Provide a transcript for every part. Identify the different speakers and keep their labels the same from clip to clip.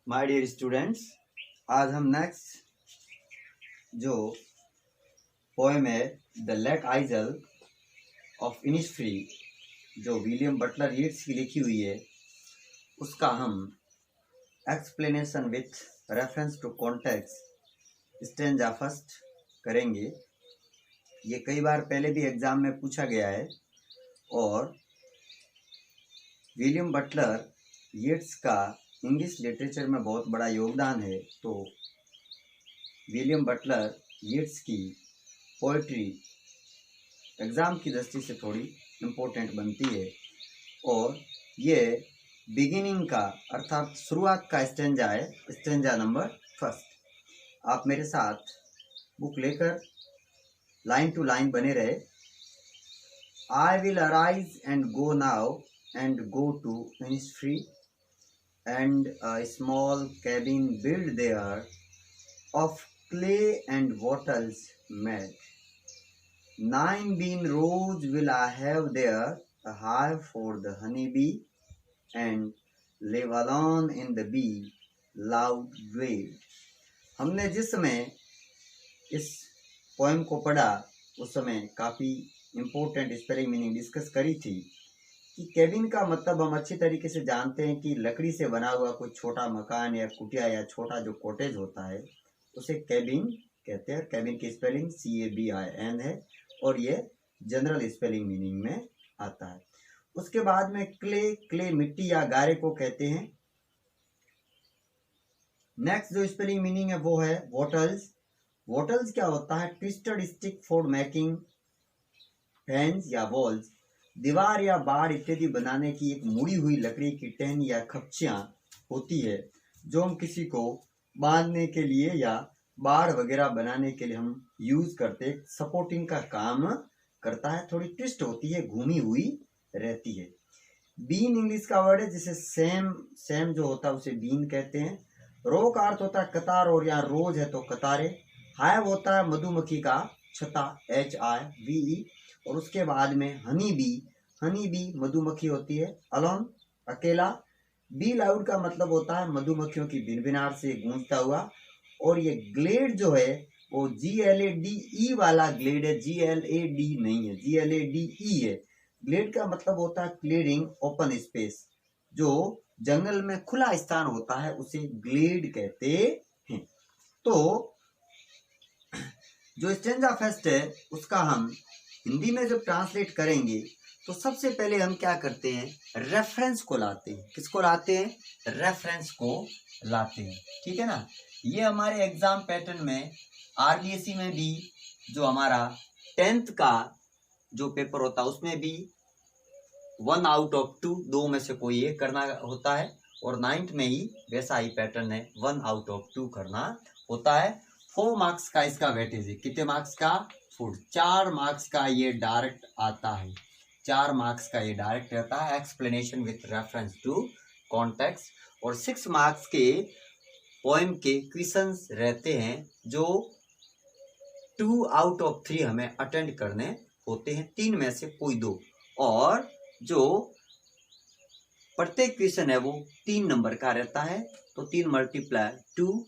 Speaker 1: My dear students, आज हम next जो पोएम है the lake isle of Innisfree जो विलियम बटलर यीट्स की लिखी हुई है, उसका हम explanation with reference to context stanza first करेंगे। ये कई बार पहले भी एग्जाम में पूछा गया है और विलियम बटलर यीट्स का इंग्लिश लिटरेचर में बहुत बड़ा योगदान है। तो विलियम बटलर यीट्स की पोएट्री एग्ज़ाम की दृष्टि से थोड़ी इम्पोर्टेंट बनती है और ये बिगिनिंग का अर्थात शुरुआत का स्टेंजा है, स्टेंजा नंबर फर्स्ट। आप मेरे साथ बुक लेकर लाइन टू लाइन बने रहे। I will arise and go now and go to Innisfree and a small cabin built there of clay and wattles made. 9 bean rows will I have there, a hive for the honeybee, and live alone in the bee loud wail. हमने जिस समय इस poem को पढ़ा उस समय काफ़ी important spelling meaning discuss करी थी कि केबिन का मतलब हम अच्छी तरीके से जानते हैं कि लकड़ी से बना हुआ कोई छोटा मकान या कुटिया या छोटा जो कॉटेज होता है उसे केबिन कहते हैं। केबिन की स्पेलिंग CABIN है और ये जनरल स्पेलिंग मीनिंग में आता है। उसके बाद में क्ले मिट्टी या गारे को कहते हैं। नेक्स्ट जो स्पेलिंग मीनिंग है वो है वॉटल्स। वॉटल्स क्या होता है? Twisted stick for making fans या वॉल्स। दीवार या बाड़ इत्यादि बनाने की एक मुड़ी हुई लकड़ी की टहनी या खपचियाँ होती है जो हम किसी को बांधने के लिए या बाड़ वगैरह बनाने के लिए हम यूज करते, सपोर्टिंग का काम करता है। थोड़ी ट्विस्ट होती है, घूमी हुई रहती है। बीन इंग्लिश का वर्ड है जिसे सेम जो होता है उसे बीन कहते हैं। रो का अर्थ होता है कतार और यहाँ रोज है तो कतारे। हाइव होता है मधुमक्खी का छत्ता HIVE और उसके बाद में हनी बी मधुमक्खी होती है। अलोन अकेला। बी लाउड का मतलब होता है मधुमक्खियों की भिनभिनाहट से गूंजता हुआ। और ये ग्लेड जो है वो GLADE वाला ग्लेड है, GLAD नहीं है, GLADE है। ग्लेड का मतलब होता है क्लियरिंग ओपन स्पेस, जो जंगल में खुला स्थान होता है उसे ग्लेड कहते हैं। तो जो स्टेंजा फर्स्ट है उसका हम हिंदी में जब ट्रांसलेट करेंगे तो सबसे पहले हम क्या करते हैं? रेफरेंस को लाते हैं। किसको लाते हैं? रेफरेंस को लाते हैं। ठीक है ना। ये हमारे एग्जाम पैटर्न में RDSE में भी जो हमारा 10th का जो पेपर होता है उसमें भी 1 out of 2 दो में से कोई एक करना होता है और 9th में ही वैसा ही पैटर्न है, 1 out of 2 करना होता है। 4 मार्क्स का इसका वेटेज है। कितने मार्क्स का? 4 मार्क्स का ये डायरेक्ट आता है। 4 मार्क्स का ये डायरेक्ट रहता है, explanation with reference to context. और 6 मार्क्स के पोएम के क्वेश्चंस रहते हैं जो 2 out of 3 हमें अटेंड करने होते हैं, 3 में से कोई 2। और जो प्रत्येक क्वेश्चन है वो 3 नंबर का रहता है, तो 3 × 2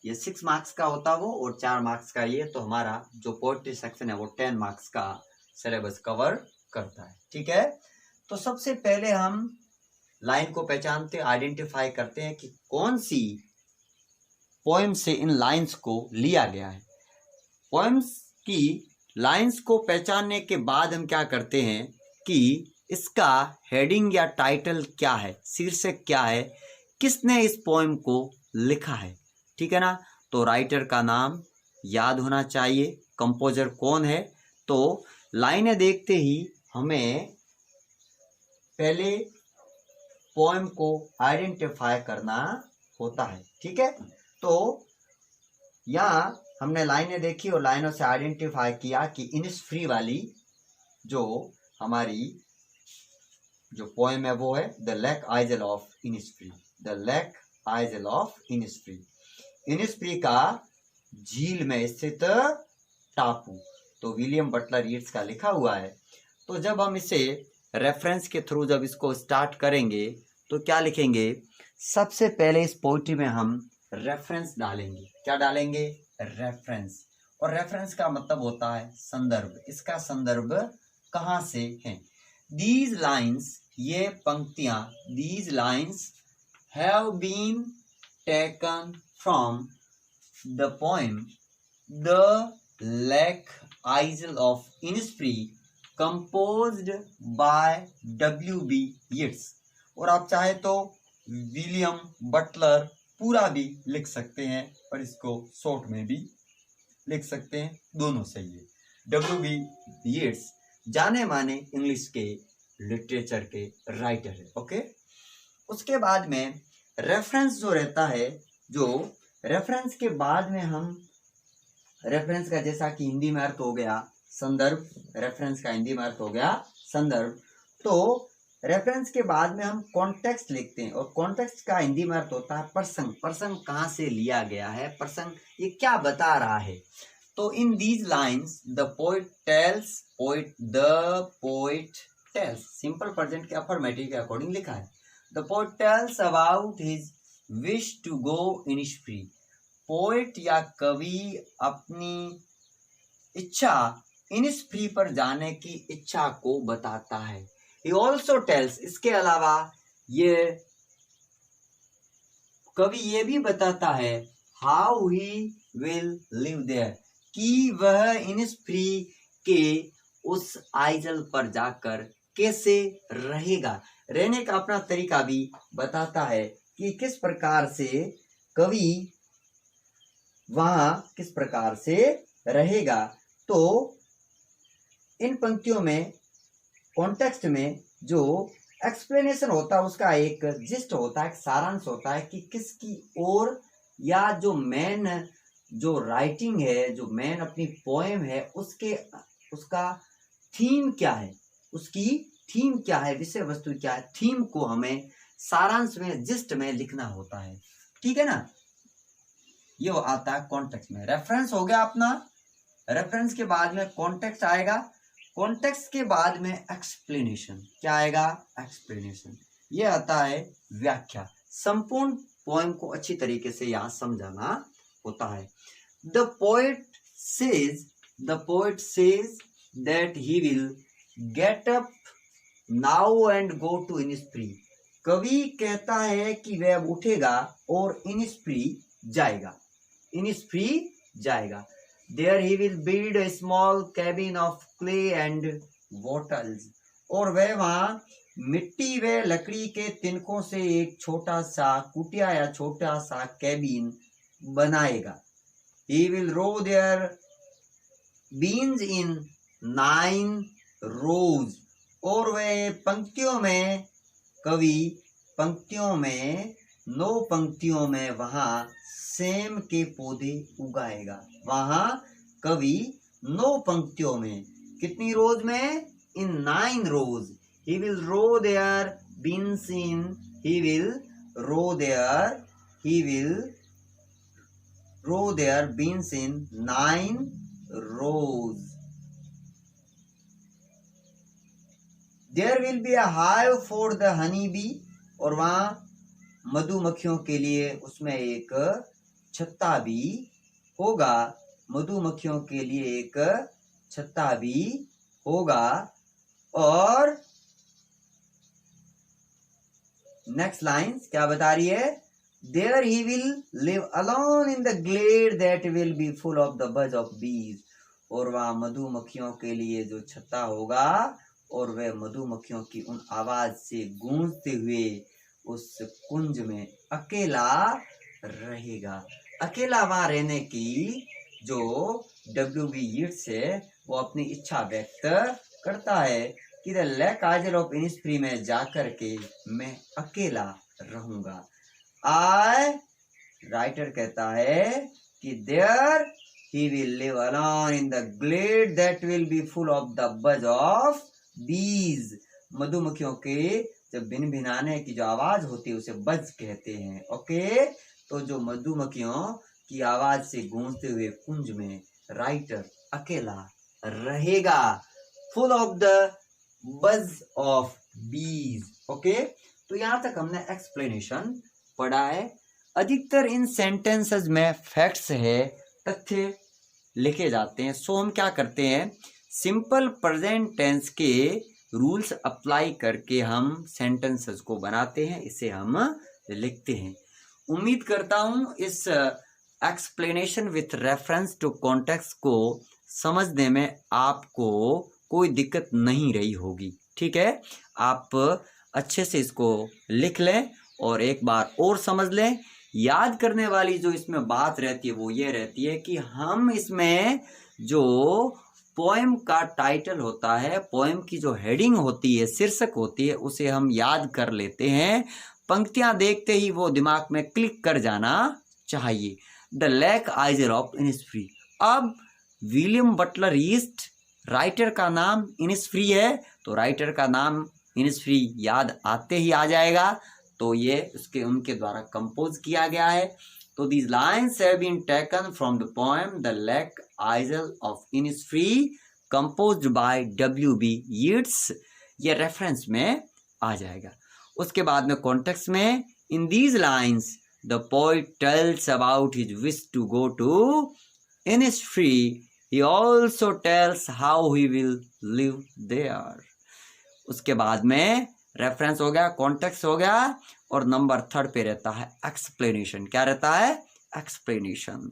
Speaker 1: ये 6 मार्क्स का होता है वो, और 4 मार्क्स का ये। तो हमारा जो पोएट्री सेक्शन है वो 10 मार्क्स का सिलेबस कवर करता है। ठीक है। तो सबसे पहले हम लाइन को पहचानते, आइडेंटिफाई करते हैं कि कौन सी पोएम से इन लाइंस को लिया गया है। पोएम्स की लाइंस को पहचानने के बाद हम क्या करते हैं कि इसका हेडिंग या टाइटल क्या है, शीर्षक क्या है, किसने इस पोएम को लिखा है। ठीक है ना। तो राइटर का नाम याद होना चाहिए, कंपोजर कौन है। तो लाइनें देखते ही हमें पहले पोएम को आइडेंटिफाई करना होता है। ठीक है। तो यहाँ हमने लाइनें देखी और लाइनों से आइडेंटिफाई किया कि इनिसफ्री वाली जो हमारी जो पोएम है वो है the lake isle of Innisfree. The lake isle of Innisfree, Innisfree का झील में स्थित टापू। तो विलियम बटलर यीट्स का लिखा हुआ है। तो जब हम इसे रेफरेंस के थ्रू जब इसको स्टार्ट करेंगे तो क्या लिखेंगे, सबसे पहले इस पोइट्री में हम रेफरेंस डालेंगे। क्या डालेंगे, रेफरेंस। और रेफरेंस का मतलब होता है संदर्भ। इसका संदर्भ कहाँ से है। दीज लाइन्स, ये पंक्तियां, these lines have been taken from the poem the lake isle of Innisfree composed by W.B. Yeats. और आप चाहे तो विलियम बटलर पूरा भी लिख सकते हैं और इसको शॉर्ट में भी लिख सकते हैं, दोनों सही है। W.B. यीट्स जाने माने इंग्लिश के लिटरेचर के राइटर है। ओके, उसके बाद में रेफरेंस जो रहता है, जो रेफरेंस के बाद में हम रेफरेंस का जैसा कि हिंदी में अर्थ हो गया संदर्भ, रेफरेंस का हिंदी में अर्थ हो गया संदर्भ। तो रेफरेंस के बाद में हम कॉन्टेक्स्ट लिखते हैं और कॉन्टेक्स्ट का हिंदी में अर्थ होता है प्रसंग। प्रसंग कहाँ से लिया गया है, प्रसंग ये क्या बता रहा है। तो in these lines the poet tells, the poet tells, simple present के अफर्मेटिव के अकॉर्डिंग लिखा है। The poet tells about his wish to go Innisfree. Poet या कवि अपनी इच्छा इनिस्फ्री पर जाने की इच्छा को बताता है। He also tells, इसके अलावा ये कवि ये भी बताता है how he will live there, कि वह इनिस्फ्री के उस आइजल पर जाकर कैसे रहेगा। रहने का अपना तरीका भी बताता है कि किस प्रकार से कवि वहां किस प्रकार से रहेगा। तो इन पंक्तियों में कॉन्टेक्स्ट में जो एक्सप्लेनेशन होता है उसका एक जिस्ट होता है, एक सारांश होता है कि किसकी ओर, या जो मेन जो राइटिंग है, जो मेन अपनी पोएम है, उसका थीम क्या है, उसकी थीम क्या है, विषय वस्तु क्या है, थीम को हमें सारांश में, जिस्ट में लिखना होता है। ठीक है ना, ये आता है कॉन्टेक्स्ट में। रेफरेंस हो गया अपना, रेफरेंस के बाद में कॉन्टेक्स्ट आएगा, कॉन्टेक्स्ट के बाद में एक्सप्लेनेशन। क्या आएगा, एक्सप्लेनेशन। ये आता है व्याख्या। संपूर्ण पोएम को अच्छी तरीके से यहाँ समझाना होता है। The poet says that he will get up now and go to Innisfree. कवि कहता है कि वह अब उठेगा और इनिस्फ्री जाएगा। There he will build a small cabin of clay and wattles. और वह वहाँ मिट्टी व लकड़ी के तिनकों से एक छोटा सा कुटिया या छोटा सा कैबिन बनाएगा। He will row their beans in 9 rows. और वह पंक्तियों में, कवि पंक्तियों में, 9 पंक्तियों में वहाँ सेम के पौधे उगाएगा। वहां कवि 9 पंक्तियों में, कितनी रोज में, in 9 rows. He will row there beans in, he will row there beans in 9 rows. There will be a hive for the honey bee. और वहां मधुमक्खियों के लिए उसमें एक छत्ता भी होगा, मधुमक्खियों के लिए एक छत्ता भी होगा। और नेक्स्ट लाइन क्या बता रही है, there he will live alone in the glade that will be full of the buzz of bees. और वह मधुमक्खियों के लिए जो छत्ता होगा और वह मधुमक्खियों की उन आवाज से गूंजते हुए उस कुंज में अकेला रहेगा। अकेला वहां रहने की जो W.B. यीट्स है वो अपनी इच्छा व्यक्त करता है कि the lake isle of Innisfree में जाकर के मैं अकेला रहूंगा। राइटर कहता है कि there he will live alone in the glade that will be full of the buzz of bees. मधुमक्खियों के जब भिन भिनाने की जो आवाज होती है उसे बज कहते हैं। ओके, तो जो मधुमक्खियों की आवाज से गूंजते हुए कुंज में राइटर अकेला रहेगा, full of the buzz of बीज। ओके, तो यहाँ तक हमने एक्सप्लेनेशन पढ़ा है। अधिकतर इन सेंटेंसेस में फैक्ट्स है, तथ्य लिखे जाते हैं। सो हम क्या करते हैं, सिंपल प्रेजेंट टेंस के रूल्स अप्लाई करके हम सेंटेंसेस को बनाते हैं, इसे हम लिखते हैं। उम्मीद करता हूँ इस explanation with reference to context को समझने में आपको कोई दिक्कत नहीं रही होगी। ठीक है, आप अच्छे से इसको लिख लें और एक बार और समझ लें। याद करने वाली जो इसमें बात रहती है वो ये रहती है कि हम इसमें जो पोएम का टाइटल होता है, पोएम की जो हेडिंग होती है, शीर्षक होती है, उसे हम याद कर लेते हैं। पंक्तियां देखते ही वो दिमाग में क्लिक कर जाना चाहिए। The lake आइजर of Innisfree. अब विलियम बटलर ईस्ट, राइटर का नाम इनिसफ्री है, तो राइटर का नाम इनिसफ्री याद आते ही आ जाएगा। तो ये उनके द्वारा कंपोज किया गया है। तो these lines have been taken from the poem The Lake Isle of Innisfree composed by W.B. Yeats। ये रेफरेंस में आ जाएगा। उसके बाद में कॉन्टेक्स्ट में in these lines the poet tells about his wish to go to Innisfree. He also tells how he will live there। उसके बाद में रेफरेंस हो गया, कॉन्टेक्स्ट हो गया, और नंबर 3 पे रहता है एक्सप्लेनेशन। क्या रहता है? Explanation.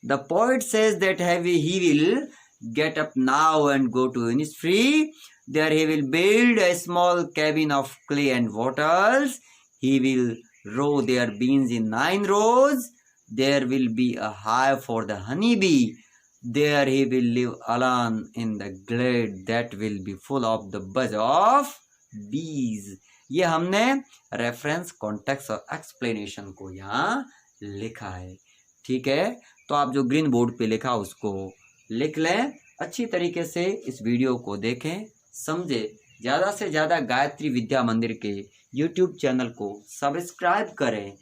Speaker 1: The poet says that he will get up now and go to Innisfree. There he will build a small cabin of clay and waters. He will row there beans in 9 rows। There will be a hive for the honey bee. There he will live alone in the glade that will be full of the buzz of bees। ये हमने reference, context और explanation को यहाँ लिखा है। ठीक है, तो आप जो ग्रीन बोर्ड पे लिखा उसको लिख लें, अच्छी तरीके से इस वीडियो को देखें, समझे। ज़्यादा से ज़्यादा गायत्री विद्या मंदिर के YouTube चैनल को सब्सक्राइब करें,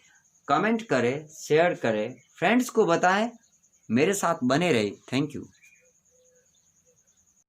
Speaker 1: कमेंट करें, शेयर करें, फ्रेंड्स को बताएं, मेरे साथ बने रहे। Thank you.